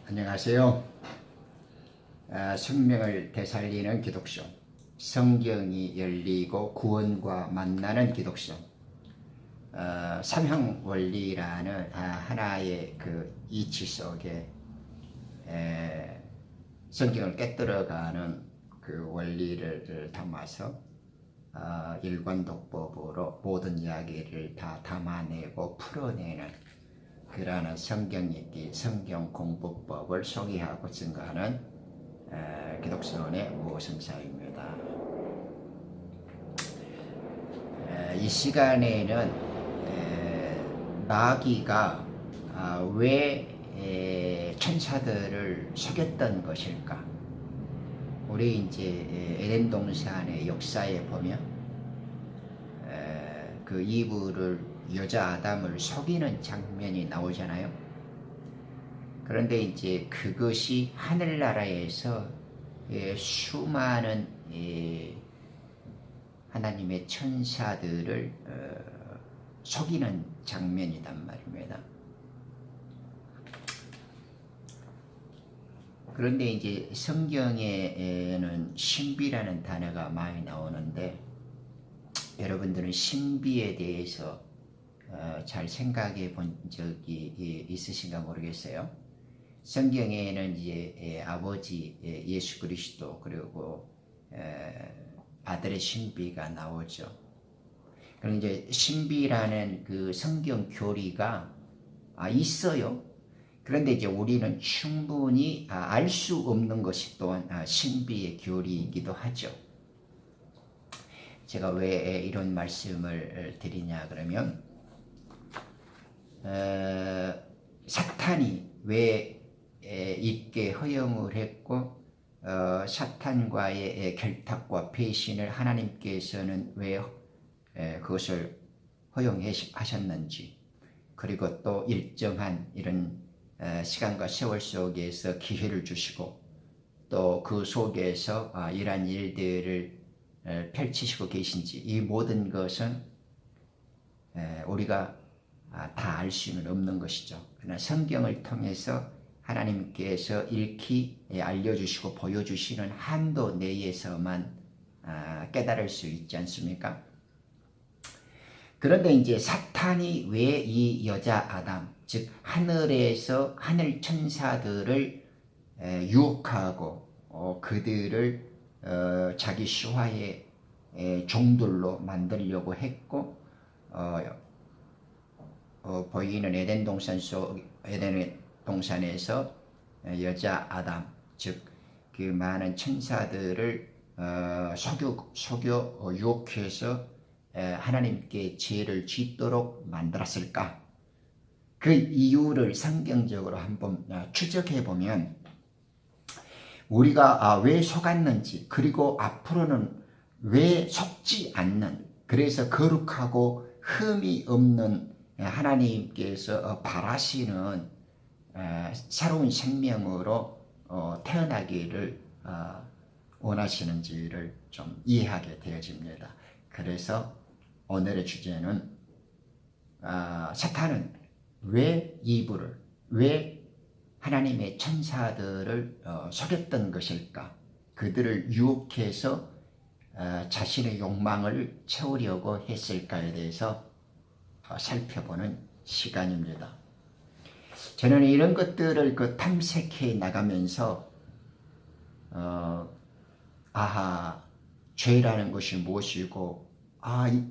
안녕하세요. 생명을 되살리는 기독교, 성경이 열리고 구원과 만나는 기독교, 삼형 원리라는 하나의 그 이치 속에 성경을 깨뜨려가는 그 원리를 담아서 일관독법으로 모든 이야기를 다 담아내고 풀어내는 그러한 성경 읽기, 성경 공부법을 소개하고 증거하는 기독선의 모성사입니다. 이 시간에는 마귀가 왜 천사들을 속였던 것일까? 우리 이제 에덴 동산의 역사에 보면 그 이브를 여자 아담을 속이는 장면이 나오잖아요. 그런데 이제 그것이 하늘나라에서 수많은 하나님의 천사들을 속이는 장면이란 말입니다. 그런데 이제 성경에는 신비라는 단어가 많이 나오는데 여러분들은 신비에 대해서 잘 생각해 본 적이 있으신가 모르겠어요. 성경에는 이제 아버지 예수 그리스도 그리고 아들의 신비가 나오죠. 그럼 이제 신비라는 그 성경 교리가 있어요. 그런데 이제 우리는 충분히 알 수 없는 것이 또한 신비의 교리이기도 하죠. 제가 왜 이런 말씀을 드리냐 그러면 사탄이 왜 있게 허용을 했고 사탄과의 결탁과 배신을 하나님께서는 왜 그것을 허용하셨는지, 그리고 또 일정한 이런 시간과 세월 속에서 기회를 주시고 또 그 속에서 이러한 일들을 펼치시고 계신지, 이 모든 것은 우리가 다 알 수는 없는 것이죠. 그러나 성경을 통해서 하나님께서 익히 알려주시고 보여주시는 한도 내에서만 깨달을 수 있지 않습니까? 그런데 이제 사탄이 왜 이 여자 아담, 즉 하늘에서 하늘 천사들을 유혹하고 그들을 자기 수하의 종들로 만들려고 했고 보이는 에덴 동산에서 여자 아담, 즉 그 많은 천사들을 속여 유혹해서 하나님께 죄를 짓도록 만들었을까? 그 이유를 성경적으로 한번 추적해 보면 우리가 왜 속았는지, 그리고 앞으로는 왜 속지 않는, 그래서 거룩하고 흠이 없는 하나님께서 바라시는 새로운 생명으로 태어나기를 원하시는지를 좀 이해하게 되어집니다. 그래서 오늘의 주제는 사탄은 왜 이브를, 왜 하나님의 천사들을 속였던 것일까? 그들을 유혹해서 자신의 욕망을 채우려고 했을까에 대해서 살펴보는 시간입니다. 저는 이런 것들을 탐색해 나가면서 죄라는 것이 무엇이고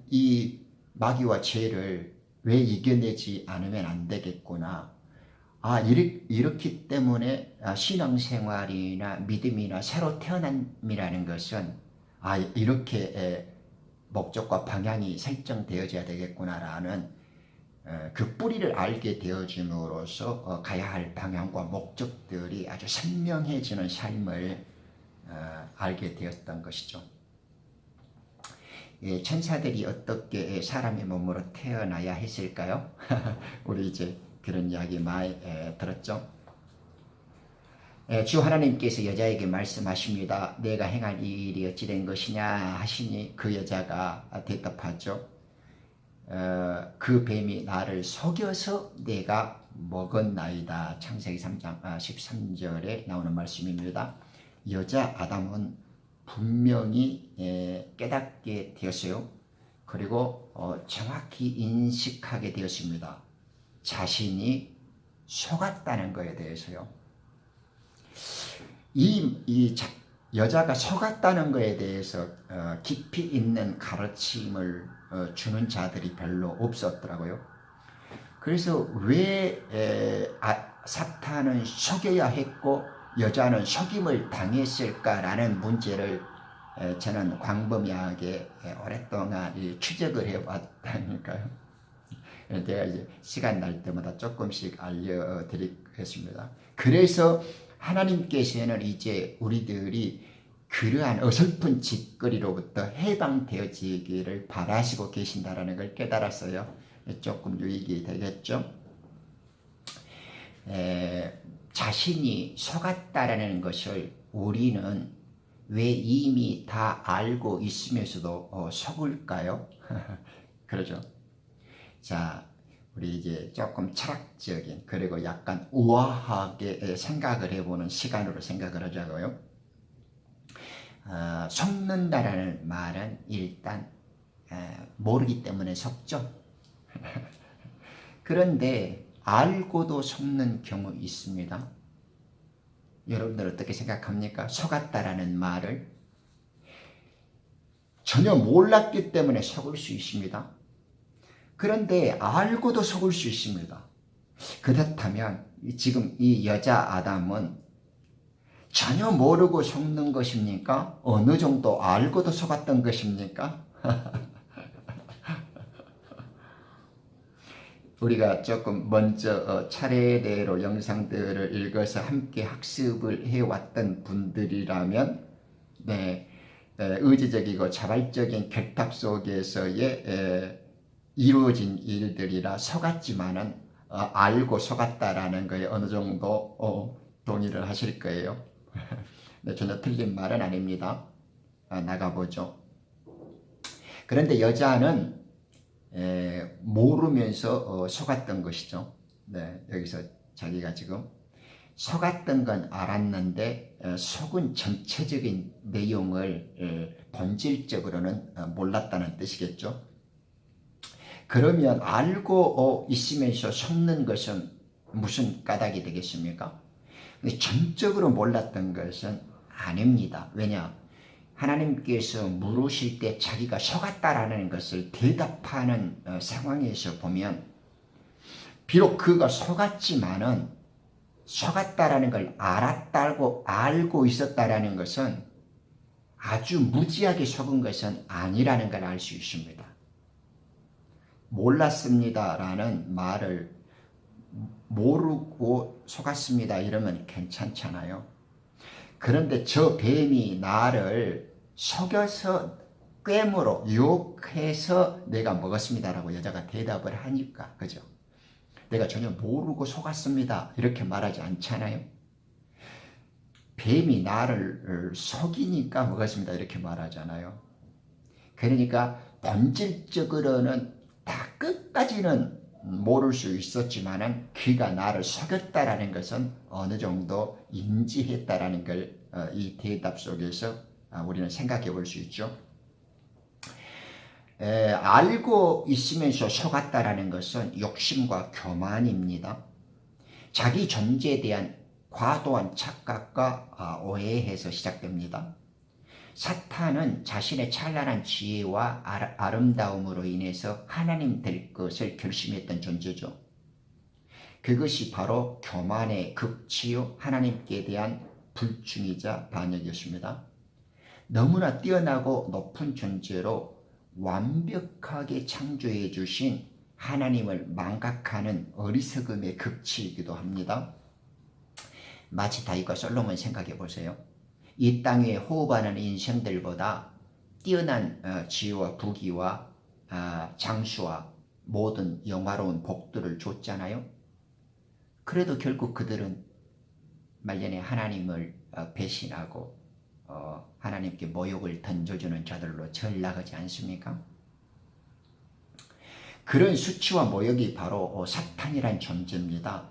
이 마귀와 죄를 왜 이겨내지 않으면 안 되겠구나. 이렇기 때문에 신앙생활이나 믿음이나 새로 태어남이라는 것은 이렇게 목적과 방향이 설정되어져야 되겠구나라는 그 뿌리를 알게 되어짐으로써 가야 할 방향과 목적들이 아주 선명해지는 삶을 알게 되었던 것이죠. 천사들이 어떻게 사람의 몸으로 태어나야 했을까요? 우리 이제 그런 이야기 많이 들었죠. 주 하나님께서 여자에게 말씀하십니다. 내가 행할 이 일이 어찌 된 것이냐 하시니 그 여자가 대답하죠. 그 뱀이 나를 속여서 내가 먹었나이다. 창세기 3장 13절에 나오는 말씀입니다. 여자 아담은 분명히 깨닫게 되었어요. 그리고 정확히 인식하게 되었습니다. 자신이 속았다는 것에 대해서요. 이 여자가 속았다는 것에 대해서 깊이 있는 가르침을 주는 자들이 별로 없었더라고요. 그래서 왜 사탄은 속여야 했고 여자는 속임을 당했을까라는 문제를 저는 광범위하게 오랫동안 추적을 해왔다니까요. 제가 이제 시간 날 때마다 조금씩 알려드리겠습니다. 그래서 하나님께서는 이제 우리들이 그러한 어설픈 짓거리로부터 해방되어지기를 바라시고 계신다라는 걸 깨달았어요. 조금 유익이 되겠죠. 자신이 속았다라는 것을 우리는 왜 이미 다 알고 있으면서도 속을까요? 그러죠. 자, 우리 이제 조금 철학적인 그리고 약간 우아하게 생각을 해보는 시간으로 생각을 하자고요. 속는다라는 말은 일단 모르기 때문에 속죠. 그런데 알고도 속는 경우 있습니다. 여러분들 어떻게 생각합니까? 속았다라는 말을 전혀 몰랐기 때문에 속을 수 있습니다. 그런데 알고도 속을 수 있습니다. 그렇다면 지금 이 여자 아담은 전혀 모르고 속는 것입니까? 어느 정도 알고도 속았던 것입니까? 우리가 조금 먼저 차례대로 영상들을 읽어서 함께 학습을 해왔던 분들이라면 의지적이고 자발적인 결탁 속에서의 이루어진 일들이라 속았지만은 알고 속았다라는 거에 어느 정도 동의를 하실 거예요. 네, 전혀 틀린 말은 아닙니다. 나가보죠. 그런데 여자는 모르면서 속았던 것이죠. 네, 여기서 자기가 지금 속았던 건 알았는데 속은 전체적인 내용을 본질적으로는 몰랐다는 뜻이겠죠. 그러면 알고 있으면서 속는 것은 무슨 까닭이 되겠습니까? 근데 전적으로 몰랐던 것은 아닙니다. 왜냐? 하나님께서 물으실 때 자기가 속았다라는 것을 대답하는 상황에서 보면 비록 그가 속았지만은 속았다라는 걸 알았다고 알고 있었다라는 것은 아주 무지하게 속은 것은 아니라는 걸 알 수 있습니다. 몰랐습니다라는 말을 모르고 속았습니다 이러면 괜찮잖아요. 그런데 저 뱀이 나를 속여서 꿰물어 유혹해서 내가 먹었습니다라고 여자가 대답을 하니까, 그죠? 내가 전혀 모르고 속았습니다 이렇게 말하지 않잖아요. 뱀이 나를 속이니까 먹었습니다 이렇게 말하잖아요. 그러니까 본질적으로는 다 끝까지는 모를 수 있었지만은 그가 나를 속였다라는 것은 어느 정도 인지했다라는 걸 이 대답 속에서 우리는 생각해 볼 수 있죠. 알고 있으면서 속았다라는 것은 욕심과 교만입니다. 자기 존재에 대한 과도한 착각과 오해에서 시작됩니다. 사탄은 자신의 찬란한 지혜와 아름다움으로 인해서 하나님 될 것을 결심했던 존재죠. 그것이 바로 교만의 극치요 하나님께 대한 불충이자 반역이었습니다. 너무나 뛰어나고 높은 존재로 완벽하게 창조해 주신 하나님을 망각하는 어리석음의 극치이기도 합니다. 마치 다윗과 솔로몬 생각해 보세요. 이 땅에 호흡하는 인생들보다 뛰어난 지혜와 부귀와 장수와 모든 영화로운 복들을 줬잖아요. 그래도 결국 그들은 말년에 하나님을 배신하고 하나님께 모욕을 던져주는 자들로 전락하지 않습니까? 그런 수치와 모욕이 바로 사탄이란 존재입니다.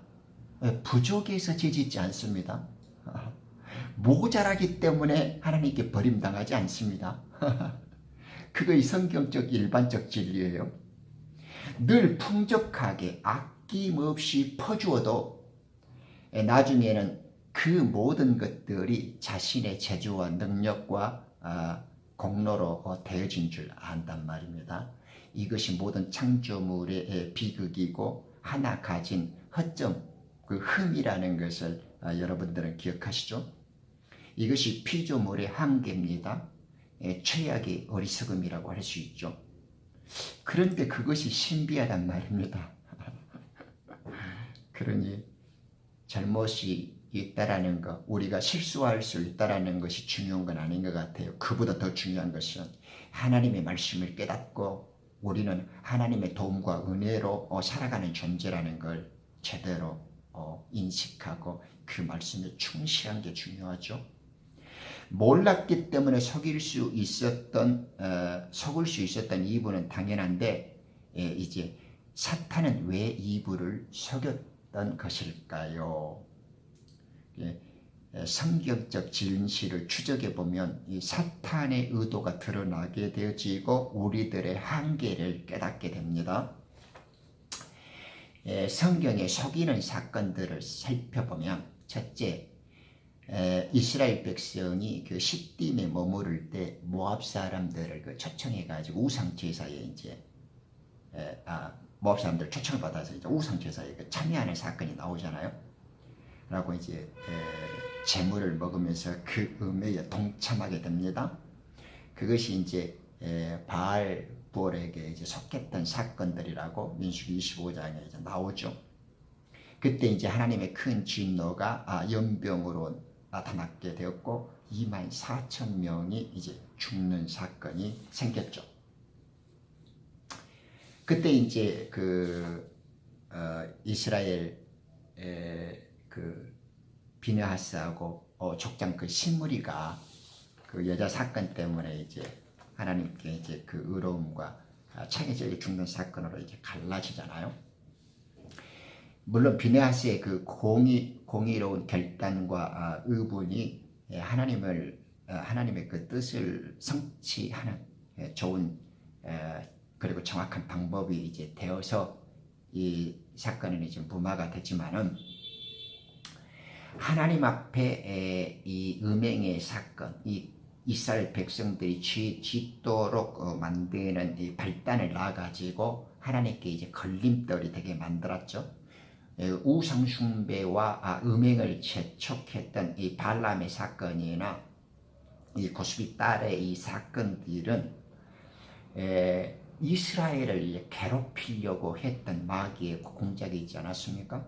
부족해서 죄짓지 않습니다. 모자라기 때문에 하나님께 버림당하지 않습니다. 그거의 성경적 일반적 진리예요. 늘 풍족하게 아낌없이 퍼주어도 나중에는 그 모든 것들이 자신의 재주와 능력과 공로로 되어진 줄 안단 말입니다. 이것이 모든 창조물의 비극이고 하나 가진 허점, 그 흠이라는 것을 여러분들은 기억하시죠? 이것이 피조물의 한계입니다. 최악의 어리석음이라고 할 수 있죠. 그런데 그것이 신비하단 말입니다. 그러니 잘못이 있다라는 것, 우리가 실수할 수 있다라는 것이 중요한 건 아닌 것 같아요. 그보다 더 중요한 것은 하나님의 말씀을 깨닫고 우리는 하나님의 도움과 은혜로 살아가는 존재라는 걸 제대로 인식하고 그 말씀에 충실한 게 중요하죠. 몰랐기 때문에 속을 수 있었던 이브는 당연한데, 이제 사탄은 왜 이브를 속였던 것일까요? 성경적 진실을 추적해 보면 이 사탄의 의도가 드러나게 되어지고 우리들의 한계를 깨닫게 됩니다. 성경에 속이는 사건들을 살펴보면, 첫째, 이스라엘 백성이 그 시딤에 머무를 때 모압 사람들을 초청해 가지고 우상 제사에 이제 모압 사람들 초청을 받아서 이제 우상 제사에 참여하는 사건이 나오잖아요. 라고 이제 제물을 먹으면서 그 음해에 동참하게 됩니다. 그것이 이제 바알 부올에게 이제 속했던 사건들이라고 민수기 25장에 이제 나오죠. 그때 이제 하나님의 큰 진노가 연병으로 나타나게 되었고 24,000명이 이제 죽는 사건이 생겼죠. 그때 이제 이스라엘 비느하스하고 족장 시므리가 그 여자 사건 때문에 이제 하나님께 이제 그 의로움과 창의적인 죽는 사건으로 이제 갈라지잖아요. 물론 비느하스의 그 공의로운 결단과 의분이 하나님의 그 뜻을 성취하는 좋은 그리고 정확한 방법이 이제 되어서 이 사건은 이제 무마가 되지만은, 하나님 앞에 이 음행의 사건, 이 이스라엘 백성들이 짓도록 만드는 이 발단을 놔가지고 하나님께 이제 걸림돌이 되게 만들었죠. 우상 숭배와 음행을 재촉했던 이 발람의 사건이나 이 고스비 딸의 이 사건들은 이스라엘을 괴롭히려고 했던 마귀의 공작이 있지 않았습니까?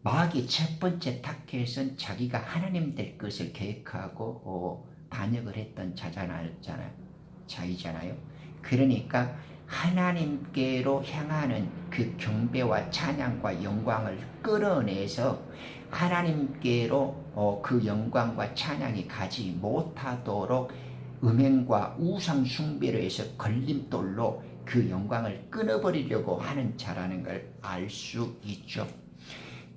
마귀의 첫 번째 타켓은 자기가 하나님 될 것을 계획하고 반역을 했던 자이잖아요. 그러니까 하나님께로 향하는 그 경배와 찬양과 영광을 끌어내서 하나님께로 그 영광과 찬양이 가지 못하도록 음행과 우상 숭배로 해서 걸림돌로 그 영광을 끊어버리려고 하는 자라는 걸 알 수 있죠.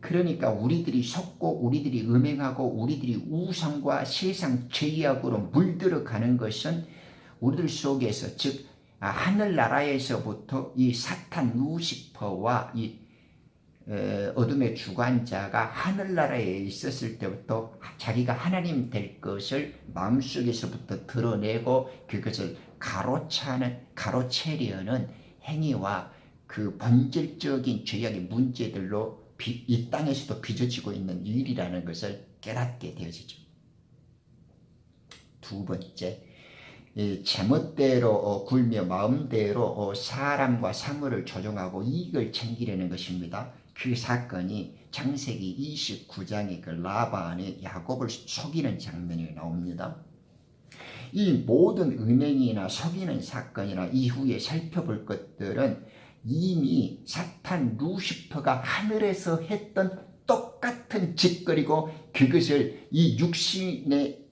그러니까 우리들이 속고 우리들이 음행하고 우리들이 우상과 세상 죄악으로 물들어가는 것은 우리들 속에서, 즉 하늘나라에서부터 이 사탄 루시퍼와 이 어둠의 주관자가 하늘나라에 있었을 때부터 자기가 하나님 될 것을 마음속에서부터 드러내고 그것을 가로채려는 행위와 그 본질적인 죄악의 문제들로 이 땅에서도 빚어지고 있는 일이라는 것을 깨닫게 되어지죠. 두 번째, 제멋대로 굴며 마음대로 사람과 사물을 조종하고 이익을 챙기려는 것입니다. 그 사건이 창세기 29장에 그 라반이 야곱을 속이는 장면이 나옵니다. 이 모든 음행이나 속이는 사건이나 이후에 살펴볼 것들은 이미 사탄 루시퍼가 하늘에서 했던 똑같은 짓거리고, 그것을 이 육신의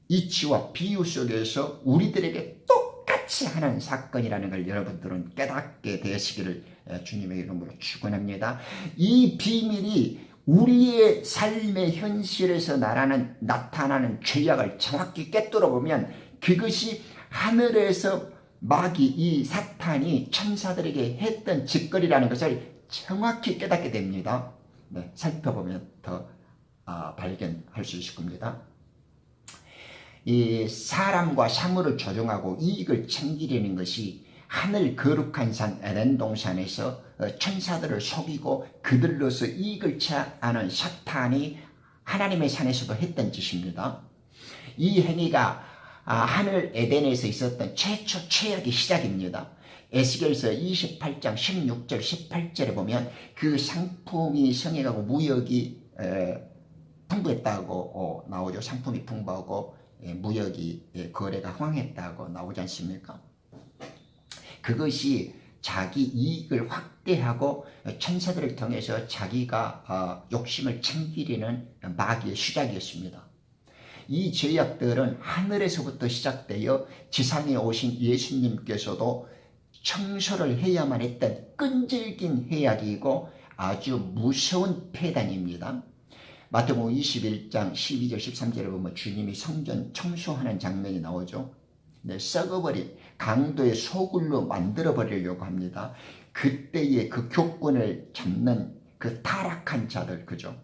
이치와 비유 속에서 우리들에게 똑같이 똑같이 하는 사건이라는 걸 여러분들은 깨닫게 되시기를 주님의 이름으로 축원합니다. 이 비밀이 우리의 삶의 현실에서 나타나는 죄악을 정확히 깨뜨려 보면 그것이 하늘에서 마귀, 이 사탄이 천사들에게 했던 짓거리라는 것을 정확히 깨닫게 됩니다. 네, 살펴보면 더 발견할 수 있을 겁니다. 이 사람과 사물을 조종하고 이익을 챙기려는 것이 하늘 거룩한 산 에덴 동산에서 천사들을 속이고 그들로서 이익을 취하는 사탄이 하나님의 산에서도 했던 짓입니다. 이 행위가 하늘 에덴에서 있었던 최초 죄악의 시작입니다. 에스겔서 28장 16절 18절에 보면 그 상품이 성행하고 무역이 풍부했다고 나오죠. 상품이 풍부하고 무역이 거래가 황했다고 나오지 않습니까? 그것이 자기 이익을 확대하고 천사들을 통해서 자기가 욕심을 챙기려는 마귀의 시작이었습니다. 이 죄악들은 하늘에서부터 시작되어 지상에 오신 예수님께서도 청소를 해야만 했던 끈질긴 해악이고 아주 무서운 폐단입니다. 마태복음 21장 12절 13절에 보면 주님이 성전 청소하는 장면이 나오죠. 네, 썩어버린 강도의 소굴로 만들어버리려고 합니다. 그때의 그 교권을 잡는 그 타락한 자들, 그죠?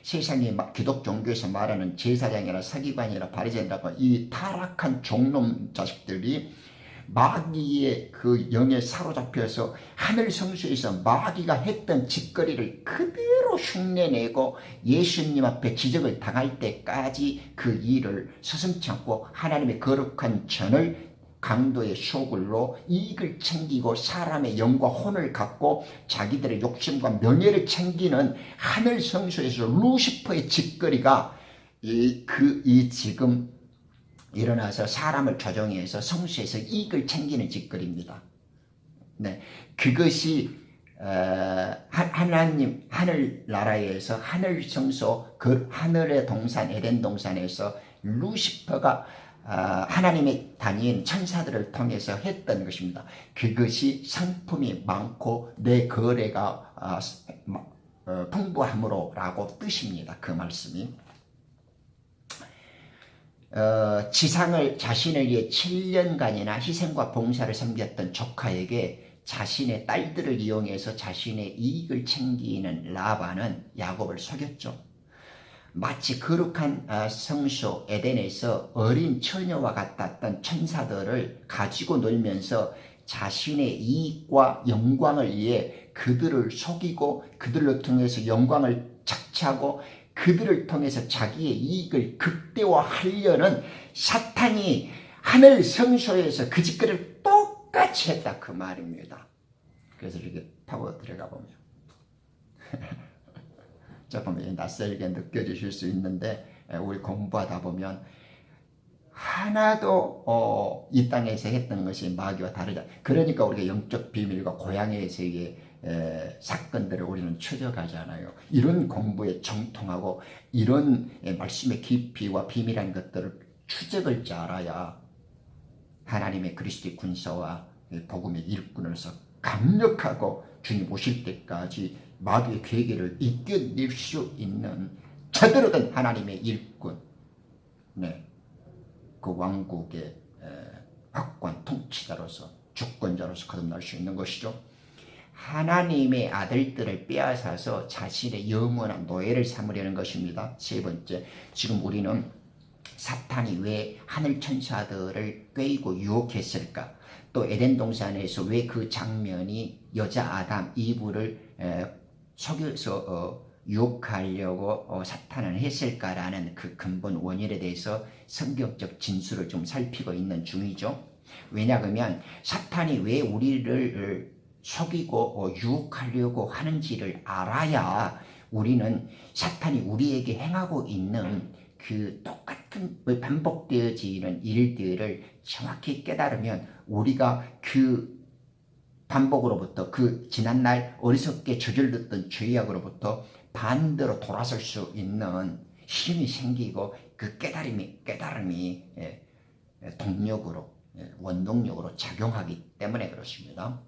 세상에 기독 종교에서 말하는 제사장이나 서기관이나 바리새인이라고 이 타락한 종놈 자식들이 마귀의 그 영에 사로잡혀서 하늘 성소에서 마귀가 했던 짓거리를 그대로 흉내내고 예수님 앞에 지적을 당할 때까지 그 일을 서슴지 않고 하나님의 거룩한 전을 강도의 소굴로 이익을 챙기고 사람의 영과 혼을 갖고 자기들의 욕심과 명예를 챙기는 하늘 성소에서 루시퍼의 짓거리가 지금 일어나서 사람을 조종해서 성소에서 이익을 챙기는 짓거리입니다. 네, 그것이 하나님 하늘나라에서 하늘 성소 그 하늘의 동산 에덴 동산에서 루시퍼가 하나님의 다니엘 천사들을 통해서 했던 것입니다. 그것이 상품이 많고 내 거래가 풍부함으로라고 뜻입니다. 그 말씀이. 지상을 자신을 위해 7년간이나 희생과 봉사를 섬겼던 조카에게 자신의 딸들을 이용해서 자신의 이익을 챙기는 라반은 야곱을 속였죠. 마치 거룩한 성소 에덴에서 어린 처녀와 같았던 천사들을 가지고 놀면서 자신의 이익과 영광을 위해 그들을 속이고 그들을 통해서 영광을 착취하고 그들을 통해서 자기의 이익을 극대화하려는 사탄이 하늘 성소에서 그 짓거리를 똑같이 했다 그 말입니다. 그래서 이렇게 파고 들어가 보면 조금 낯설게 느껴지실 수 있는데 우리 공부하다 보면 하나도 이 땅에서 했던 것이 마귀와 다르다. 그러니까 우리가 영적 비밀과 고향에서의 사건들을 우리는 추적하잖아요. 이런 공부에 정통하고 이런 말씀의 깊이와 비밀한 것들을 추적을 줄 알아야 하나님의 그리스도의 군사와 복음의 일꾼으로서 강력하고 주님 오실 때까지 마귀의 괴계를 이겨낼 수 있는 제대로 된 하나님의 일꾼, 네, 그 왕국의 확고한 통치자로서 주권자로서 거듭날 수 있는 것이죠. 하나님의 아들들을 빼앗아서 자신의 영원한 노예를 삼으려는 것입니다. 세 번째, 지금 우리는 사탄이 왜 하늘 천사들을 꾀이고 유혹했을까? 또 에덴 동산에서 왜 그 장면이 여자 아담 이브를 속여서 유혹하려고 사탄은 했을까라는 그 근본 원인에 대해서 성경적 진술을 좀 살피고 있는 중이죠. 왜냐하면 사탄이 왜 우리를 속이고 유혹하려고 하는지를 알아야 우리는 사탄이 우리에게 행하고 있는 그 똑같은 반복되어지는 일들을 정확히 깨달으면 우리가 그 반복으로부터 그 지난날 어리석게 저질렀던 죄악으로부터 반대로 돌아설 수 있는 힘이 생기고 그 깨달음이 동력으로 원동력으로 작용하기 때문에 그렇습니다.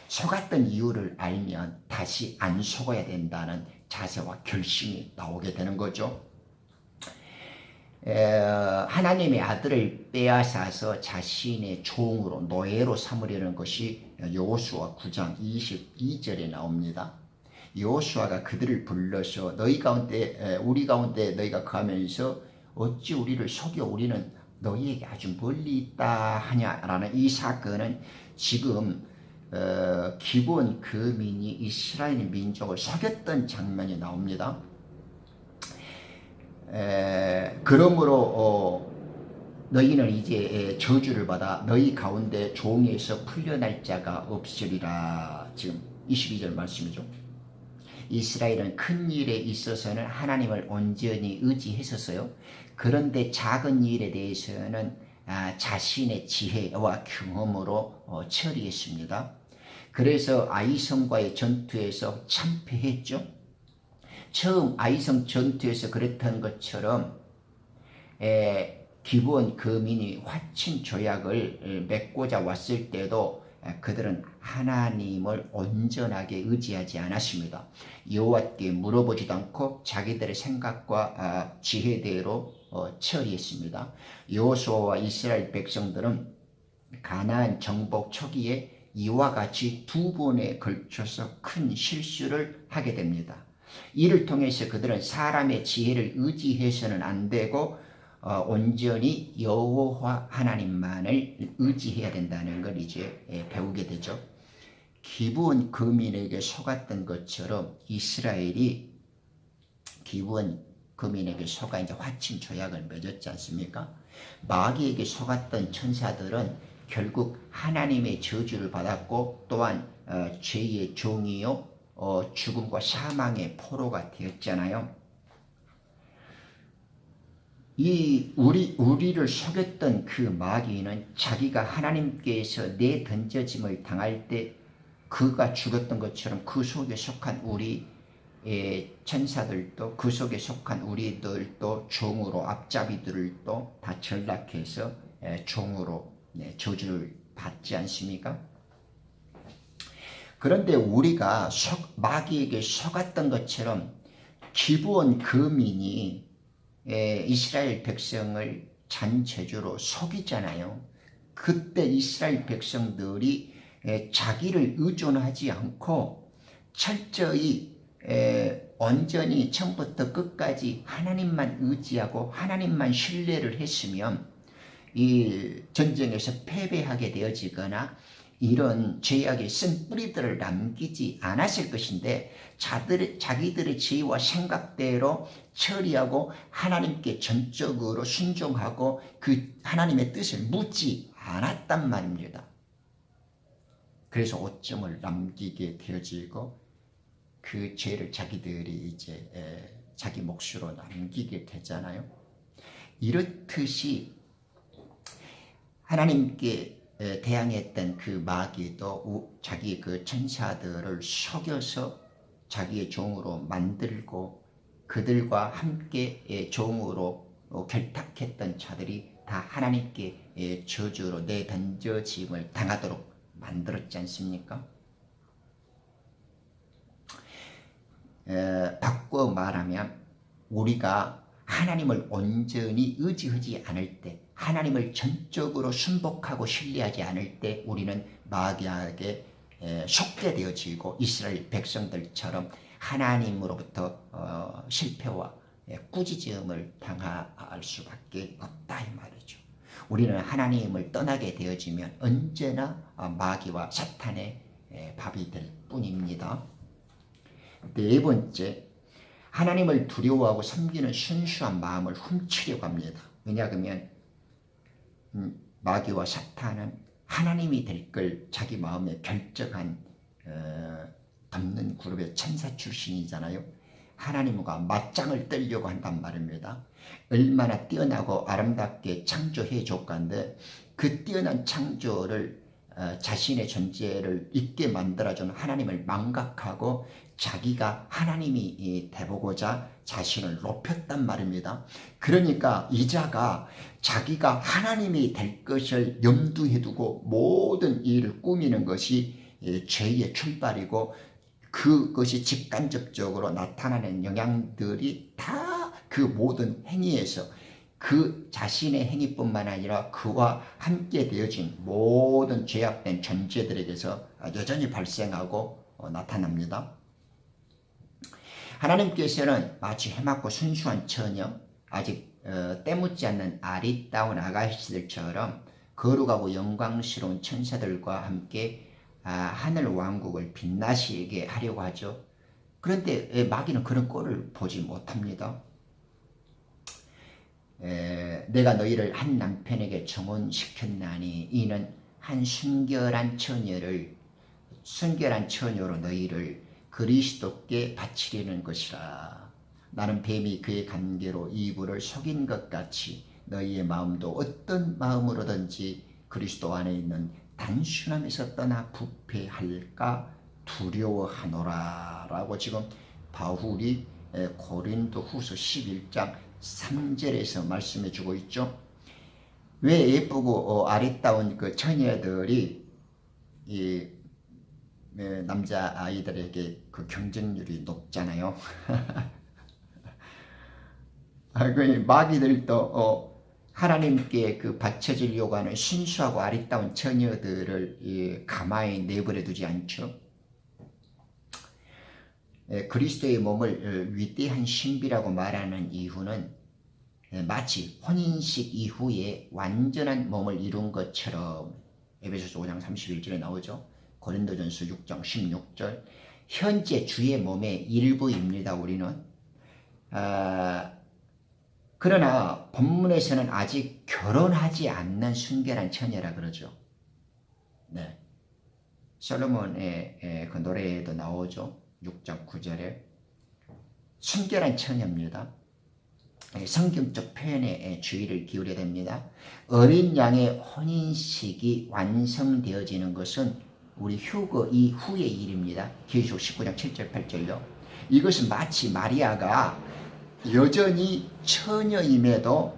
속았던 이유를 알면 다시 안 속아야 된다는 자세와 결심이 나오게 되는 거죠. 하나님의 아들을 빼앗아서 자신의 종으로 노예로 삼으려는 것이 여호수아 9장 22절에 나옵니다. 여호수아가 그들을 불러서 너희 가운데 우리 가운데 너희가 가면서 어찌 우리를 속여 우리는 너희에게 아주 멀리 있다 하냐라는 이 사건은 지금 기본 거민이 이스라엘 민족을 속였던 장면이 나옵니다. 그러므로 너희는 이제 저주를 받아 너희 가운데 종에서 풀려날 자가 없으리라. 지금 22절 말씀이죠. 이스라엘은 큰 일에 있어서는 하나님을 온전히 의지했었어요. 그런데 작은 일에 대해서는 자신의 지혜와 경험으로 처리했습니다. 그래서 아이성과의 전투에서 참패했죠. 처음 아이성 전투에서 그랬던 것처럼 기본 거민이 화친 조약을 맺고자 왔을 때도 그들은 하나님을 온전하게 의지하지 않았습니다. 여호와께 물어보지도 않고 자기들의 생각과 지혜대로 처리했습니다. 여호수아와 이스라엘 백성들은 가나안 정복 초기에 이와 같이 두 번에 걸쳐서 큰 실수를 하게 됩니다. 이를 통해서 그들은 사람의 지혜를 의지해서는 안 되고 온전히 여호와 하나님만을 의지해야 된다는 걸 이제 배우게 되죠. 기브온 거민에게 속았던 것처럼 이스라엘이 기브온 거민에게 속아 이제 화친 조약을 맺었지 않습니까? 마귀에게 속았던 천사들은 결국 하나님의 저주를 받았고 또한 죄의 종이요 죽음과 사망의 포로가 되었잖아요. 우리를 속였던 그 마귀는 자기가 하나님께서 내던져짐을 당할 때 그가 죽었던 것처럼 그 속에 속한 우리 천사들도 그 속에 속한 우리들도 종으로 앞잡이들도 다 전락해서 종으로 저주를 받지 않습니까? 그런데 우리가 마귀에게 속았던 것처럼 기브온 거민이 이스라엘 백성을 잔재주로 속이잖아요. 그때 이스라엘 백성들이 자기를 의존하지 않고 철저히 온전히 처음부터 끝까지 하나님만 의지하고 하나님만 신뢰를 했으면 이 전쟁에서 패배하게 되어지거나 이런 죄악의 쓴 뿌리들을 남기지 않았을 것인데 자기들의 지혜와 생각대로 처리하고 하나님께 전적으로 순종하고 그 하나님의 뜻을 묻지 않았단 말입니다. 그래서 오점을 남기게 되어지고 그 죄를 자기들이 이제 자기 몫으로 남기게 되잖아요. 이렇듯이 하나님께 대항했던 그 마귀도 자기 그 천사들을 속여서 자기의 종으로 만들고 그들과 함께 종으로 결탁했던 자들이 다 하나님께 저주로 내던져짐을 당하도록 만들었지 않습니까? 바꿔 말하면 우리가 하나님을 온전히 의지하지 않을 때 하나님을 전적으로 순복하고 신뢰하지 않을 때 우리는 마귀에게 속게 되어지고 이스라엘 백성들처럼 하나님으로부터 실패와 꾸짖음을 당할 수밖에 없다 이 말이죠. 우리는 하나님을 떠나게 되어지면 언제나 마귀와 사탄의 밥이 될 뿐입니다. 네 번째, 하나님을 두려워하고 섬기는 순수한 마음을 훔치려고 합니다. 왜냐하면 마귀와 사탄은 하나님이 될 걸 자기 마음에 결정한 덮는 그룹의 천사 출신이잖아요. 하나님과 맞짱을 뜨려고 한단 말입니다. 얼마나 뛰어나고 아름답게 창조해 줬건데 그 뛰어난 창조를 자신의 존재를 잊게 만들어준 하나님을 망각하고 자기가 하나님이 되보고자 자신을 높였단 말입니다. 그러니까 이자가 자기가 하나님이 될 것을 염두에 두고 모든 일을 꾸미는 것이 죄의 출발이고 그것이 직간접적으로 나타나는 영향들이 다 그 모든 행위에서 그 자신의 행위뿐만 아니라 그와 함께 되어진 모든 죄악된 존재들에게서 여전히 발생하고 나타납니다. 하나님께서는 마치 해맑고 순수한 처녀, 아직 때묻지 않는 아리따운 아가씨들처럼 거룩하고 영광스러운 천사들과 함께 하늘 왕국을 빛나시게 하려고 하죠. 그런데 마귀는 그런 꼴을 보지 못합니다. 내가 너희를 한 남편에게 정혼시켰나니 이는 한 순결한 처녀로 너희를 그리스도께 바치려는 것이라. 나는 뱀이 그의 관계로 이브를 속인 것 같이 너희의 마음도 어떤 마음으로든지 그리스도 안에 있는 단순함에서 떠나 부패할까 두려워하노라 라고 지금 바울이 고린도후서 11장 3절에서 말씀해 주고 있죠. 왜 예쁘고 아리따운 그 처녀들이 이 남자 아이들에게 그 경쟁률이 높잖아요. 그 마귀들도 하나님께 그 바쳐지려고 하는 순수하고 아리따운 처녀들을 가만히 내버려 두지 않죠. 그리스도의 몸을 위대한 신비라고 말하는 이유는 마치 혼인식 이후에 완전한 몸을 이룬 것처럼 에베소서 5장 31절에 나오죠. 고린도전서 6장 16절 현재 주의 몸의 일부입니다. 우리는 그러나 본문에서는 아직 결혼하지 않는 순결한 처녀라 그러죠. 네, 솔로몬의 그 노래에도 나오죠. 6장 9절에 순결한 처녀입니다. 성경적 표현에 주의를 기울여야 됩니다. 어린 양의 혼인식이 완성되어지는 것은 우리 휴거 이후의 일입니다. 계시록 19장 7절 8절요. 이것은 마치 마리아가 여전히 처녀임에도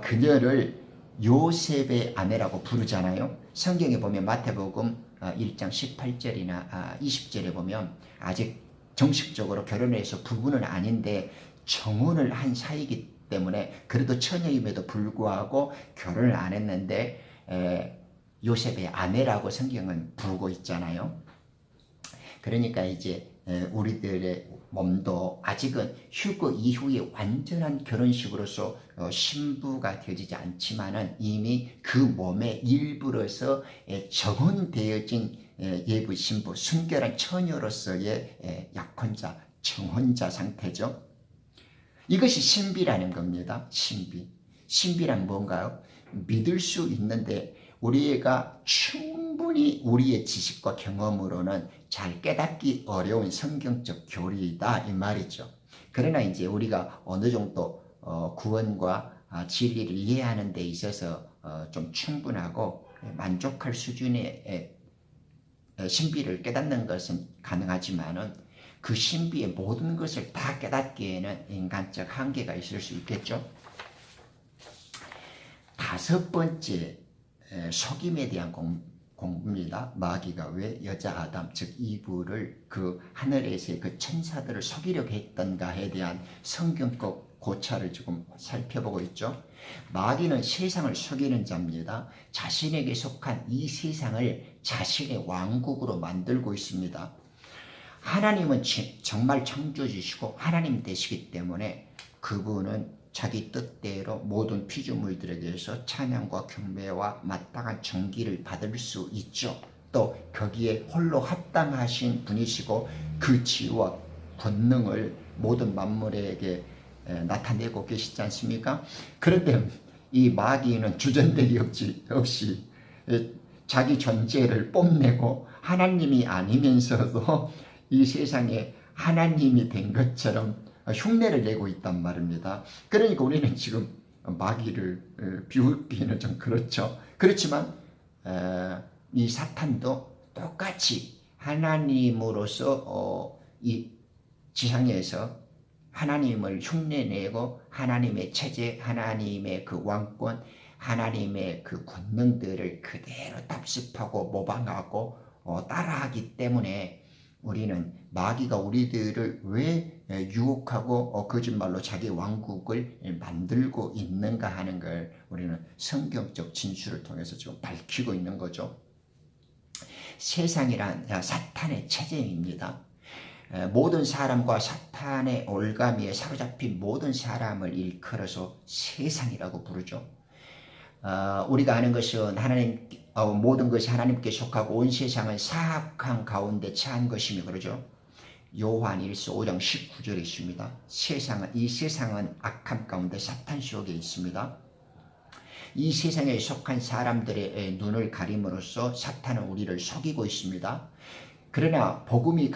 그녀를 요셉의 아내라고 부르잖아요. 성경에 보면 마태복음 1장 18절이나 20절에 보면 아직 정식적으로 결혼해서 부부는 아닌데 정혼을 한 사이이기 때문에 그래도 처녀임에도 불구하고 결혼을 안 했는데 요셉의 아내라고 성경은 부르고 있잖아요. 그러니까 이제 우리들의 몸도 아직은 휴거 이후에 완전한 결혼식으로서 신부가 되어지지 않지만은 이미 그 몸의 일부로서 정혼되어진 예부 신부, 순결한 처녀로서의 약혼자, 정혼자 상태죠. 이것이 신비라는 겁니다. 신비란 뭔가요? 믿을 수 있는데 우리가 충분히 우리의 지식과 경험으로는 잘 깨닫기 어려운 성경적 교리이다 이 말이죠. 그러나 이제 우리가 어느 정도 구원과 진리를 이해하는 데 있어서 좀 충분하고 만족할 수준의 신비를 깨닫는 것은 가능하지만은 그 신비의 모든 것을 다 깨닫기에는 인간적 한계가 있을 수 있겠죠. 다섯 번째 속임에 대한 공부입니다. 마귀가 왜 여자 아담 즉 이브를 그 하늘에서의 그 천사들을 속이려고 했던가에 대한 성경적 고찰을 지금 살펴보고 있죠. 마귀는 세상을 속이는 자입니다. 자신에게 속한 이 세상을 자신의 왕국으로 만들고 있습니다. 하나님은 정말 창조주시고 하나님 되시기 때문에 그분은 자기 뜻대로 모든 피조물들에게서 찬양과 경배와 마땅한 존귀를 받을 수 있죠. 또 거기에 홀로 합당하신 분이시고 그 지혜와 권능을 모든 만물에게 나타내고 계시지 않습니까? 그런데 이 마귀는 주전대리 없이 자기 존재를 뽐내고 하나님이 아니면서도 이 세상에 하나님이 된 것처럼 흉내를 내고 있단 말입니다. 그러니까 우리는 지금 마귀를 비웃기는 좀 그렇죠. 그렇지만 이 사탄도 똑같이 하나님으로서 이 지상에서 하나님을 흉내내고 하나님의 체제, 하나님의 그 왕권, 하나님의 그 권능들을 그대로 답습하고 모방하고 따라하기 때문에 우리는 마귀가 우리들을 왜 유혹하고 거짓말로 자기 왕국을 만들고 있는가 하는 걸 우리는 성경적 진술을 통해서 지금 밝히고 있는 거죠. 세상이란 사탄의 체제입니다. 모든 사람과 사탄의 올가미에 사로잡힌 모든 사람을 일컬어서 세상이라고 부르죠. 우리가 아는 것은 하나님, 모든 것이 하나님께 속하고 온 세상은 사악한 가운데 처한 것이며 그러죠. 요한 1서 5장 19절에 있습니다. 이 세상은 악함 가운데 사탄 속에 있습니다. 이 세상에 속한 사람들의 눈을 가림으로써 사탄은 우리를 속이고 있습니다. 그러나 복음이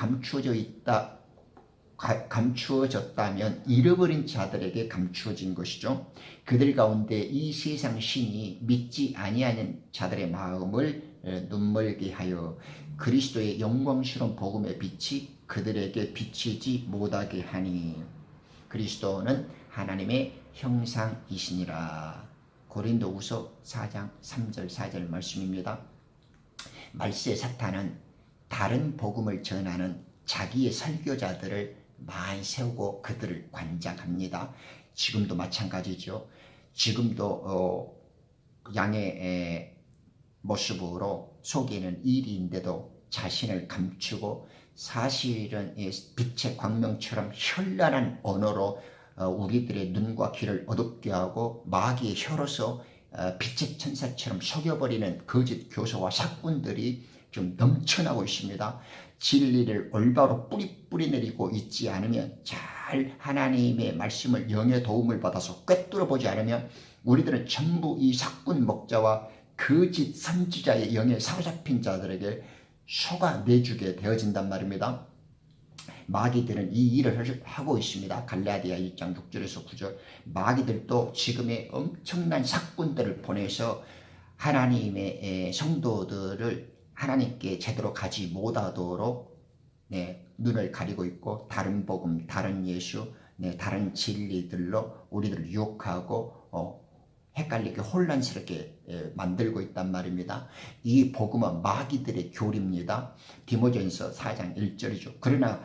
감추어졌다면 잃어버린 자들에게 감추어진 것이죠. 그들 가운데 이 세상 신이 믿지 아니하는 자들의 마음을 눈멀게 하여 그리스도의 영광스러운 복음의 빛이 그들에게 비치지 못하게 하니 그리스도는 하나님의 형상이시니라. 고린도후서 4장 3절 4절 말씀입니다. 말세 사탄은 다른 복음을 전하는 자기의 설교자들을 많이 세우고 그들을 관장합니다. 지금도 마찬가지죠. 지금도 양의 모습으로 속이는 일인데도 자신을 감추고 사실은 빛의 광명처럼 현란한 언어로 우리들의 눈과 귀를 어둡게 하고 마귀의 혀로서 빛의 천사처럼 속여버리는 거짓 교사와 사꾼들이 좀 넘쳐나고 있습니다. 진리를 올바로 뿌리 내리고 있지 않으면 잘 하나님의 말씀을 영의 도움을 받아서 꿰뚫어 보지 않으면 우리들은 전부 이 사꾼 목자와 거짓 선지자의 영에 사로잡힌 자들에게 속아 내주게 되어진단 말입니다. 마귀들은 이 일을 하고 있습니다. 갈라디아 1장 6절에서 9절. 마귀들도 지금의 엄청난 사꾼들을 보내서 하나님의 성도들을 하나님께 제대로 가지 못하도록 눈을 가리고 있고 다른 복음, 다른 예수, 다른 진리들로 우리들을 유혹하고 헷갈리게 혼란스럽게 만들고 있단 말입니다. 이 복음은 마귀들의 교리입니다. 디모데전서 4장 1절이죠. 그러나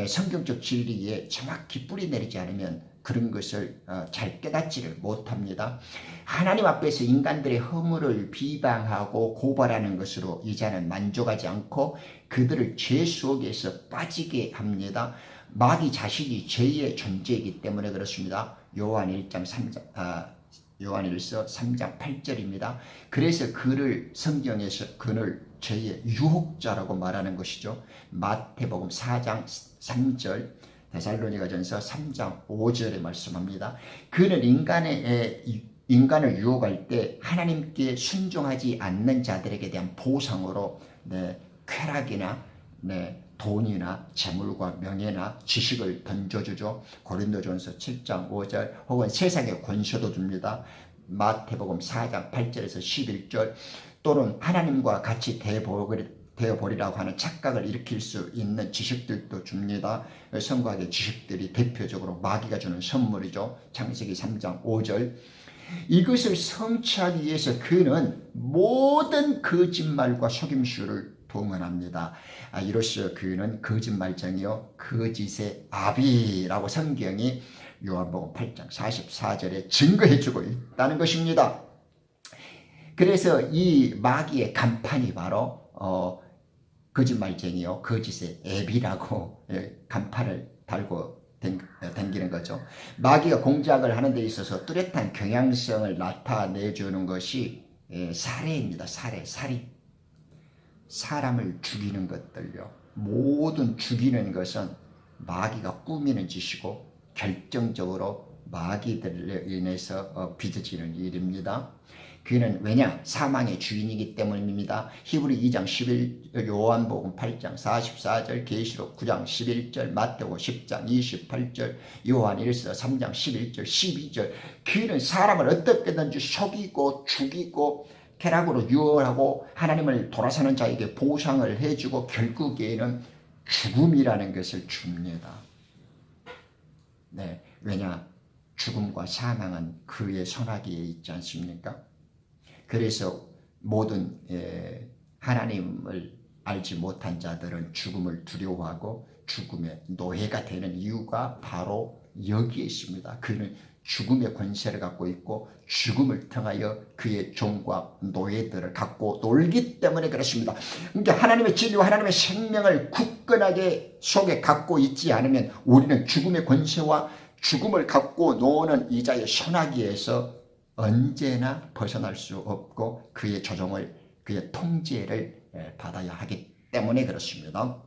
성경적 진리에 정확히 뿌리 내리지 않으면 그런 것을 잘 깨닫지를 못합니다. 하나님 앞에서 인간들의 허물을 비방하고 고발하는 것으로 이제는 만족하지 않고 그들을 죄 속에서 빠지게 합니다. 마귀 자신이 죄의 존재이기 때문에 그렇습니다. 요한 1서 3장 8절입니다. 그래서 그를 성경에서 그를 죄의 유혹자라고 말하는 것이죠. 마태복음 4장 3절, 데살로니가전서 3장 5절에 말씀합니다. 그는 인간을 유혹할 때 하나님께 순종하지 않는 자들에게 대한 보상으로 쾌락이나 돈이나 재물과 명예나 지식을 던져주죠. 고린도전서 7장 5절 혹은 세상의 권세도 줍니다. 마태복음 4장 8절에서 11절 또는 하나님과 같이 되어버리라고 하는 착각을 일으킬 수 있는 지식들도 줍니다. 성곽의 지식들이 대표적으로 마귀가 주는 선물이죠. 창세기 3장 5절. 이것을 성취하기 위해서 그는 모든 거짓말과 속임수를 동원합니다. 이로써 그는 거짓말쟁이요 거짓의 아비라고 성경이 요한복음 8장 44절에 증거해주고 있다는 것입니다. 그래서 이 마귀의 간판이 바로 거짓말쟁이요 거짓의 애비라고 간판을 달고 당기는 거죠. 마귀가 공작을 하는 데 있어서 뚜렷한 경향성을 나타내주는 것이 살해입니다. 살인. 사람을 죽이는 것들요. 모든 죽이는 것은 마귀가 꾸미는 짓이고 결정적으로 마귀들로 인해서 빚어지는 일입니다. 그는 왜냐? 사망의 주인이기 때문입니다. 히브리 2장 11절, 요한복음 8장 44절, 계시록 9장 11절, 마태복음 10장 28절, 요한 1서 3장 11절, 12절. 그는 사람을 어떻게든지 속이고 죽이고 쾌락으로 유월하고 하나님을 돌아서는 자에게 보상을 해주고 결국에는 죽음이라는 것을 줍니다. 네, 왜냐? 죽음과 사망은 그의 손아귀에 있지 않습니까? 그래서 모든 하나님을 알지 못한 자들은 죽음을 두려워하고 죽음의 노예가 되는 이유가 바로 여기에 있습니다. 그는 죽음의 권세를 갖고 있고 죽음을 통하여 그의 종과 노예들을 갖고 놀기 때문에 그렇습니다. 그러니까 하나님의 진리와 하나님의 생명을 굳건하게 속에 갖고 있지 않으면 우리는 죽음의 권세와 죽음을 갖고 노는 이자의 손아귀에서 언제나 벗어날 수 없고 그의 조종을, 그의 통제를 받아야 하기 때문에 그렇습니다.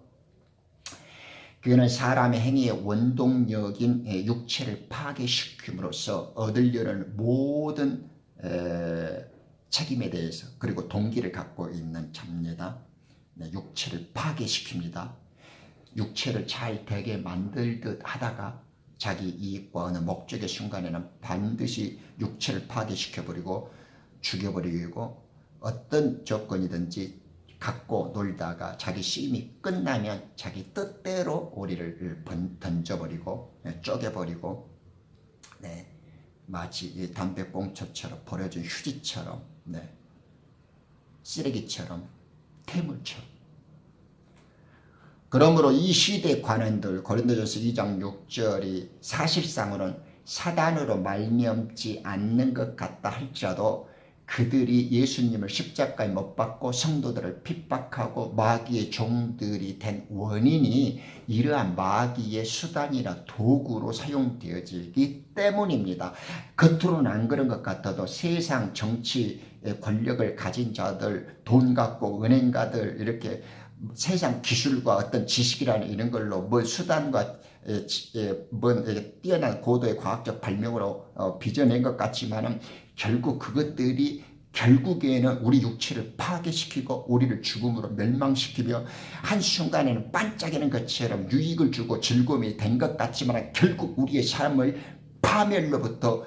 그는 사람의 행위의 원동력인 육체를 파괴시킴으로써 얻으려는 모든 책임에 대해서 그리고 동기를 갖고 있는 자입니다. 육체를 파괴시킵니다. 육체를 잘 되게 만들듯 하다가 자기 이익과 어느 목적의 순간에는 반드시 육체를 파괴시켜버리고 죽여버리고 어떤 조건이든지 갖고 놀다가 자기 쉼이 끝나면 자기 뜻대로 우리를 던져버리고 쪼개버리고 마치 담배꽁초처럼 버려진 휴지처럼 쓰레기처럼 태물처럼. 그러므로 이 시대 관원들 고린도전서 2장 6절이 사실상으로는 사단으로 말미암지 않는 것 같다 할지라도 그들이 예수님을 십자가에 못 박고 성도들을 핍박하고 마귀의 종들이 된 원인이 이러한 마귀의 수단이나 도구로 사용되어지기 때문입니다. 겉으로는 안 그런 것 같아도 세상 정치 권력을 가진 자들, 돈 갖고 은행가들 이렇게 세상 기술과 어떤 지식이라는 이런 걸로 뭐 수단과 뛰어난 고도의 과학적 발명으로 빚어낸 것 같지만은 결국 그것들이 결국에는 우리 육체를 파괴시키고 우리를 죽음으로 멸망시키며 한순간에는 반짝이는 것처럼 유익을 주고 즐거움이 된 것 같지만 결국 우리의 삶을 파멸로부터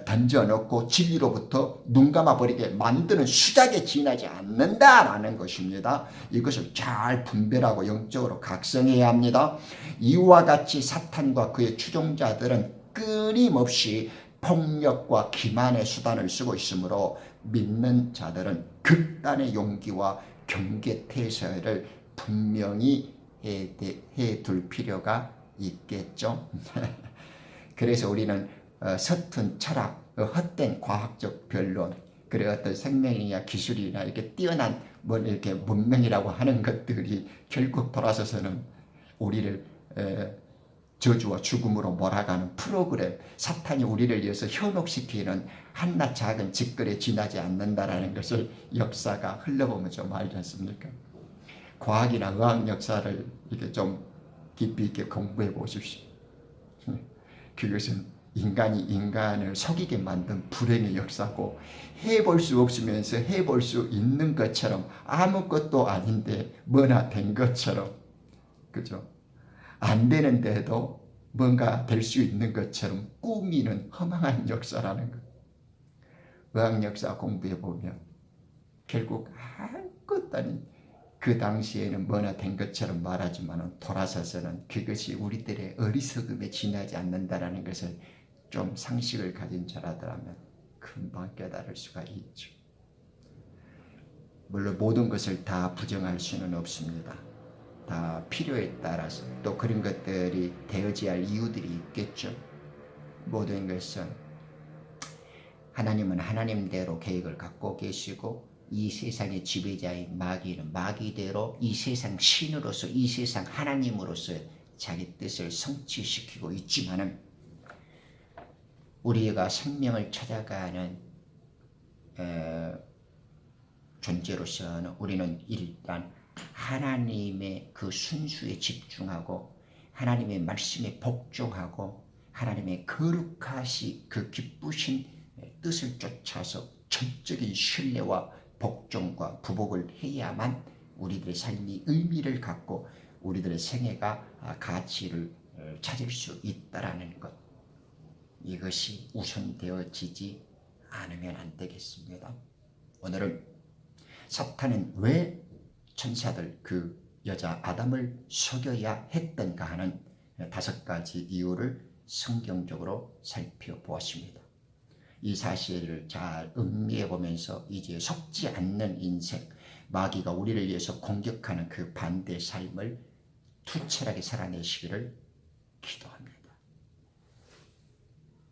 던져놓고 진리로부터 눈 감아버리게 만드는 수작에 지나지 않는다라는 것입니다. 이것을 잘 분별하고 영적으로 각성해야 합니다. 이와 같이 사탄과 그의 추종자들은 끊임없이 폭력과 기만의 수단을 쓰고 있으므로 믿는 자들은 극단의 용기와 경계태세를 분명히 해둘 필요가 있겠죠. 그래서 우리는 서툰 철학, 헛된 과학적 변론, 그래 어떤 생명이나 기술이나 이렇게 뛰어난 뭐 이렇게 문명이라고 하는 것들이 결국 돌아서서는 우리를 저주와 죽음으로 몰아가는 프로그램, 사탄이 우리를 위해서 현혹시키는 한낱 작은 짓거리에 지나지 않는다라는 것을 역사가 흘러보면 좀 알지 않습니까? 과학이나 의학 역사를 이렇게 좀 깊이 있게 공부해 보십시오. 그것은 인간이 인간을 속이게 만든 불행의 역사고 해볼 수 없으면서 해볼 수 있는 것처럼 아무것도 아닌데 뭐나 된 것처럼, 그죠? 안 되는데도 뭔가 될 수 있는 것처럼 꾸미는 허망한 역사라는 것. 의학 역사 공부해 보면 결국 아무것도 아닌 그 당시에는 뭐나 된 것처럼 말하지만 돌아서서는 그것이 우리들의 어리석음에 지나지 않는다라는 것을 좀 상식을 가진 자라더라면 금방 깨달을 수가 있죠. 물론 모든 것을 다 부정할 수는 없습니다. 다 필요에 따라서 또 그런 것들이 되어져야 할 이유들이 있겠죠. 모든 것은 하나님은 하나님대로 계획을 갖고 계시고 이 세상의 지배자인 마귀는 마귀대로 이 세상 신으로서 이 세상 하나님으로서 자기 뜻을 성취시키고 있지만은 우리가 생명을 찾아가는 존재로서는 우리는 일단 하나님의 그 순수에 집중하고 하나님의 말씀에 복종하고 하나님의 거룩하시 그 기쁘신 뜻을 쫓아서 전적인 신뢰와 복종과 부복을 해야만 우리들의 삶이 의미를 갖고 우리들의 생애가 가치를 찾을 수 있다라는 것, 이것이 우선되어지지 않으면 안 되겠습니다. 오늘은 사탄은 왜 천사들 그 여자 아담을 속여야 했던가 하는 5가지 이유를 성경적으로 살펴보았습니다. 이 사실을 잘 음미해 보면서 이제 속지 않는 인생, 마귀가 우리를 위해서 공격하는 그 반대 삶을 투철하게 살아내시기를 기도합니다.